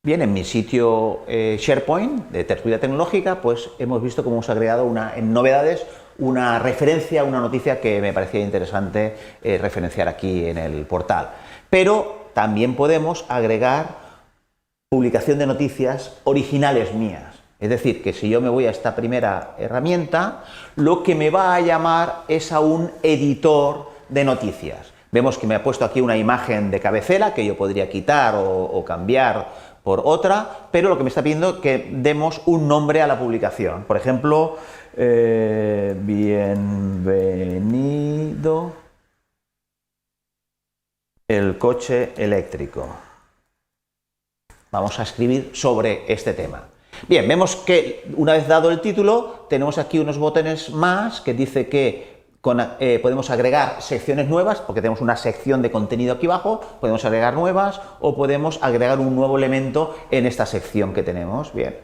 Bien, en mi sitio SharePoint de Tertulia Tecnológica, pues hemos visto cómo hemos agregado en novedades una referencia, una noticia que me parecía interesante referenciar aquí en el portal. Pero también podemos agregar publicación de noticias originales mías. Es decir, que si yo me voy a esta primera herramienta, lo que me va a llamar es a un editor de noticias. Vemos que me ha puesto aquí una imagen de cabecera que yo podría quitar o cambiar por otra, pero lo que me está pidiendo es que demos un nombre a la publicación. Por ejemplo, bienvenido el coche eléctrico. Vamos a escribir sobre este tema. Bien, vemos que una vez dado el título, tenemos aquí unos botones más que dice que podemos agregar secciones nuevas, porque tenemos una sección de contenido aquí abajo, podemos agregar nuevas o podemos agregar un nuevo elemento en esta sección que tenemos. Bien,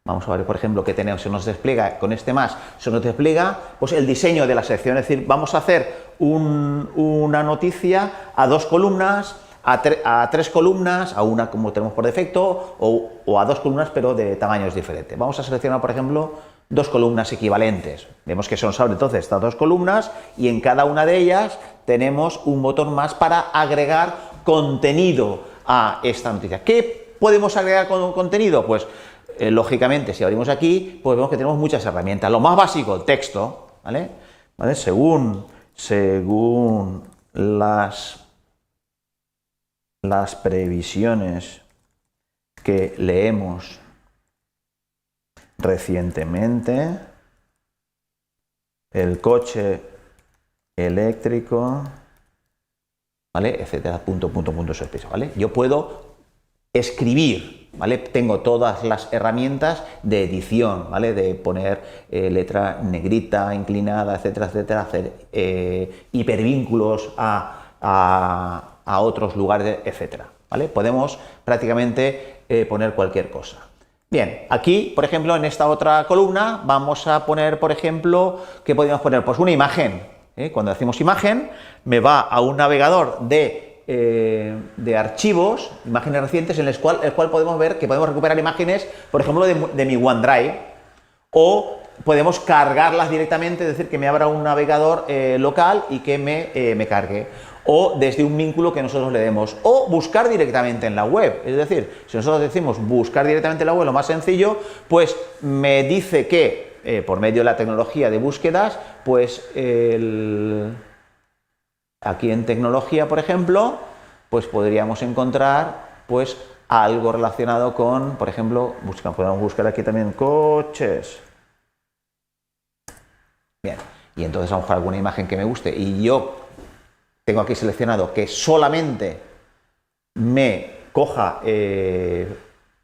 vamos a ver, por ejemplo, que tenemos, se nos despliega con este más, se nos despliega pues el diseño de la sección, es decir, vamos a hacer una noticia a dos columnas, a tres columnas, a una como tenemos por defecto, o a dos columnas pero de tamaños diferentes. Vamos a seleccionar, por ejemplo, dos columnas equivalentes. Vemos que se nos abre entonces estas dos columnas y en cada una de ellas tenemos un botón más para agregar contenido a esta noticia. ¿Qué podemos agregar con contenido? Pues lógicamente, si abrimos aquí, pues vemos que tenemos muchas herramientas. Lo más básico, el texto, ¿vale? Según las previsiones que leemos recientemente, el coche eléctrico, ¿vale? Etcétera, punto, sorpresa, ¿vale? Yo puedo escribir, ¿vale? Tengo todas las herramientas de edición, ¿vale? De poner letra negrita, inclinada, etcétera, etcétera, hacer hipervínculos a otros lugares, etcétera, ¿vale? Podemos prácticamente poner cualquier cosa. Bien, aquí, por ejemplo, en esta otra columna vamos a poner, por ejemplo, ¿qué podemos poner? Pues una imagen. Cuando decimos imagen, me va a un navegador de archivos, imágenes recientes, en el cual podemos ver que podemos recuperar imágenes, por ejemplo, de mi OneDrive, o podemos cargarlas directamente, es decir, que me abra un navegador local y que me cargue, o desde un vínculo que nosotros le demos, o buscar directamente en la web. Es decir, si nosotros decimos buscar directamente en la web, lo más sencillo, pues me dice que por medio de la tecnología de búsquedas, pues aquí en tecnología, por ejemplo, pues podríamos encontrar pues algo relacionado con, por ejemplo, podemos buscar aquí también coches. Bien, y entonces vamos a buscar alguna imagen que me guste y yo tengo aquí seleccionado que solamente me coja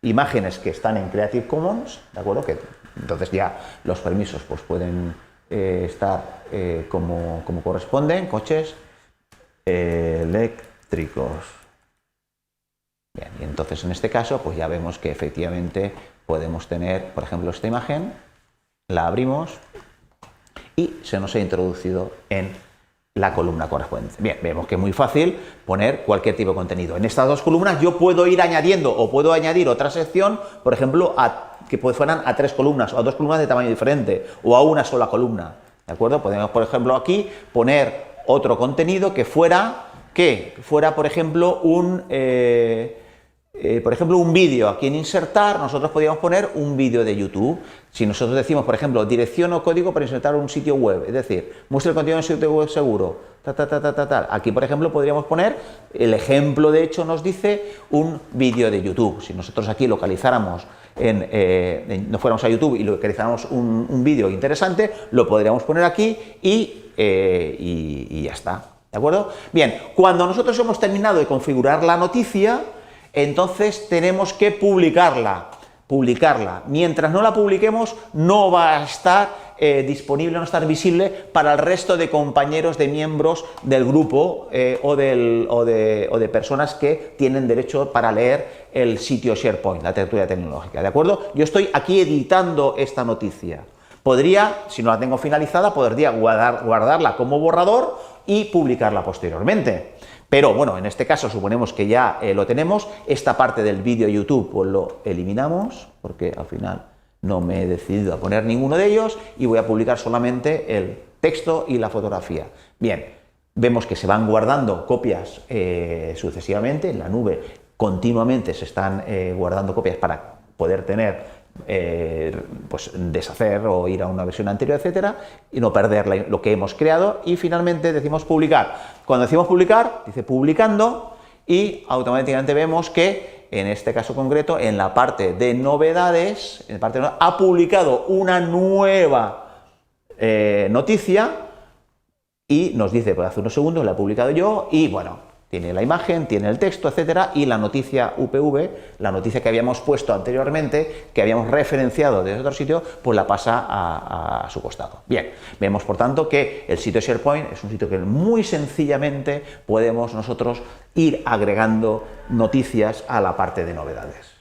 imágenes que están en Creative Commons, ¿de acuerdo? Que entonces ya los permisos pues pueden estar como corresponden, coches eléctricos. Bien, y entonces en este caso pues ya vemos que efectivamente podemos tener, por ejemplo, esta imagen, la abrimos y se nos ha introducido en la columna correspondiente. Bien, vemos que es muy fácil poner cualquier tipo de contenido. En estas dos columnas yo puedo ir añadiendo o puedo añadir otra sección, por ejemplo, que fueran a tres columnas o a dos columnas de tamaño diferente o a una sola columna. ¿De acuerdo? Podemos, por ejemplo, aquí poner otro contenido que fuera, por ejemplo, un vídeo. Aquí en insertar nosotros podríamos poner un vídeo de YouTube. Si nosotros decimos, por ejemplo, dirección o código para insertar un sitio web, es decir, muestra el contenido en un sitio web seguro, Aquí, por ejemplo, podríamos poner, el ejemplo de hecho nos dice un vídeo de YouTube. Si nosotros aquí localizáramos, no fuéramos a YouTube y localizáramos un vídeo interesante, lo podríamos poner aquí y ya está. ¿De acuerdo? Bien, cuando nosotros hemos terminado de configurar la noticia, entonces tenemos que publicarla. Mientras no la publiquemos, no va a estar disponible, no va a estar visible para el resto de compañeros, de miembros del grupo o de personas que tienen derecho para leer el sitio SharePoint, la tertulia tecnológica. ¿De acuerdo? Yo estoy aquí editando esta noticia. Podría, si no la tengo finalizada, podría guardarla como borrador y publicarla posteriormente. Pero bueno, en este caso suponemos que ya lo tenemos. Esta parte del vídeo YouTube pues lo eliminamos, porque al final no me he decidido a poner ninguno de ellos y voy a publicar solamente el texto y la fotografía. Bien, vemos que se van guardando copias sucesivamente en la nube, continuamente se están guardando copias para poder tener pues deshacer o ir a una versión anterior, etcétera, y no perder lo que hemos creado. Y finalmente decimos publicar. Cuando decimos publicar, dice publicando, y automáticamente vemos que en este caso concreto, en la parte de novedades, ha publicado una nueva noticia y nos dice, pues hace unos segundos la he publicado yo y bueno, tiene la imagen, tiene el texto, etcétera, y la noticia UPV, la noticia que habíamos puesto anteriormente, que habíamos referenciado desde otro sitio, pues la pasa a su costado. Bien, vemos por tanto que el sitio SharePoint es un sitio que muy sencillamente podemos nosotros ir agregando noticias a la parte de novedades.